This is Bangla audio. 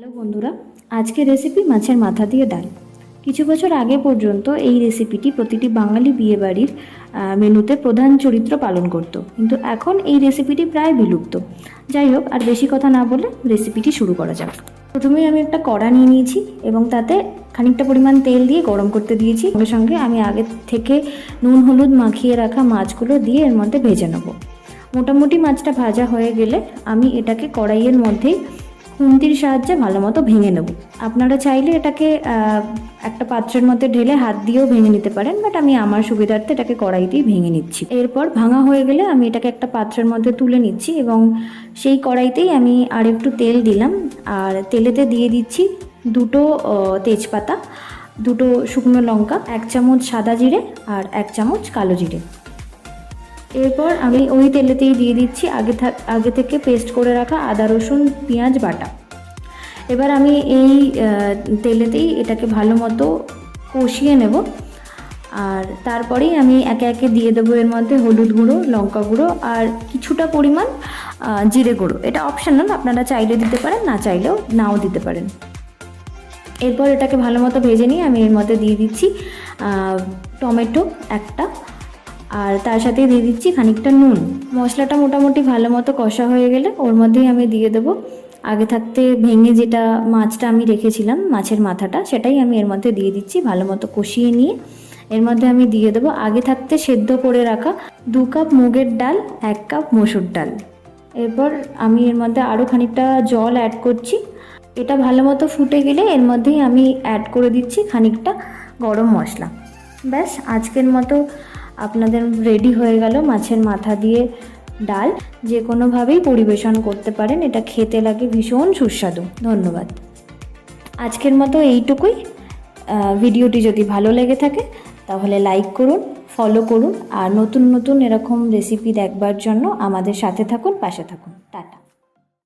হ্যালো বন্ধুরা, আজকের রেসিপি মাছের মাথা দিয়ে ডাল। কিছু বছর আগে পর্যন্ত এই রেসিপিটি প্রতিটি বাঙালি বিয়েবাড়ির মেনুতে প্রধান চরিত্র পালন করত, কিন্তু এখন এই রেসিপিটি প্রায় বিলুপ্ত। যাই হোক, আর বেশি কথা না বলে রেসিপিটি শুরু করা যাক। প্রথমেই আমি একটা কড়া নিয়ে নিয়েছি এবং তাতে খানিকটা পরিমাণ তেল দিয়ে গরম করতে দিয়েছি। সঙ্গে সঙ্গে আমি আগে থেকে নুন হলুদ মাখিয়ে রাখা মাছগুলো দিয়ে এর মধ্যে ভেজে নেব। মোটামুটি মাছটা ভাজা হয়ে গেলে আমি এটাকে কড়াইয়ের মধ্যেই খুন্তির সাহায্যে ভালো মতো ভেঙে নেব। আপনারা চাইলে এটাকে একটা পাত্রের মধ্যে ঢেলে হাত দিয়েও ভেঙে নিতে পারেন, বাট আমি আমার সুবিধার্থে এটাকে কড়াইতেই ভেঙে নিচ্ছি। এরপর ভাঙা হয়ে গেলে আমি এটাকে একটা পাত্রের মধ্যে তুলে নিচ্ছি এবং সেই কড়াইতেই আমি আর একটু তেল দিলাম, আর তেলেতে দিয়ে দিচ্ছি দুটো তেজপাতা, দুটো শুকনো লঙ্কা, 1 চামচ সাদা জিরে আর 1 চামচ কালো জিরে। এরপর আমি ওই তেলেতেই দিয়ে দিচ্ছি আগে থেকে পেস্ট করে রাখা আদা রসুন পেঁয়াজ বাটা। এবার আমি এই তেলেতেই এটাকে ভালো মতো কষিয়ে নেব, আর তারপরেই আমি একে একে দিয়ে দেবো এর মধ্যে হলুদ গুঁড়ো, লঙ্কা গুঁড়ো আর কিছুটা পরিমাণ জিরে গুঁড়ো। এটা অপশনাল, আপনারা চাইলে দিতে পারেন, না চাইলেও নাও দিতে পারেন। এরপর এটাকে ভালো মতো ভেজে নিয়ে আমি এর মধ্যে দিয়ে দিচ্ছি টমেটো একটা, আর তার সাথে দিয়ে দিচ্ছি খানিকটা নুন। মশলাটা মোটামুটি ভালো মতো কষা হয়ে গেলে ওর মধ্যেই আমি দিয়ে দেবো আগে থাকতে ভেঙে যেটা মাছটা আমি রেখেছিলাম, মাছের মাথাটা, সেটাই আমি এর মধ্যে দিয়ে দিচ্ছি। ভালো মতো কষিয়ে নিয়ে এর মধ্যে আমি দিয়ে দেবো আগে থাকতে সেদ্ধ করে রাখা 2 কাপ মুগের ডাল, 1 কাপ মসুর ডাল। এরপর আমি এর মধ্যে আরও খানিকটা জল অ্যাড করছি। এটা ভালো মতো ফুটে গেলে এর মধ্যেই আমি অ্যাড করে দিচ্ছি খানিকটা গরম মশলা। ব্যাস, আজকের মতো আপনাদের রেডি হয়ে গেল মাছের মাথা দিয়ে ডাল। যে কোনোভাবেই পরিবেশন করতে পারেন, এটা খেতে লাগে ভীষণ সুস্বাদু। ধন্যবাদ। আজকের মতো এইটুকুই। ভিডিওটি যদি ভালো লেগে থাকে তাহলে লাইক করুন, ফলো করুন, আর নতুন নতুন এরকম রেসিপি দেখবার জন্য আমাদের সাথে থাকুন, পাশে থাকুন। টাটা।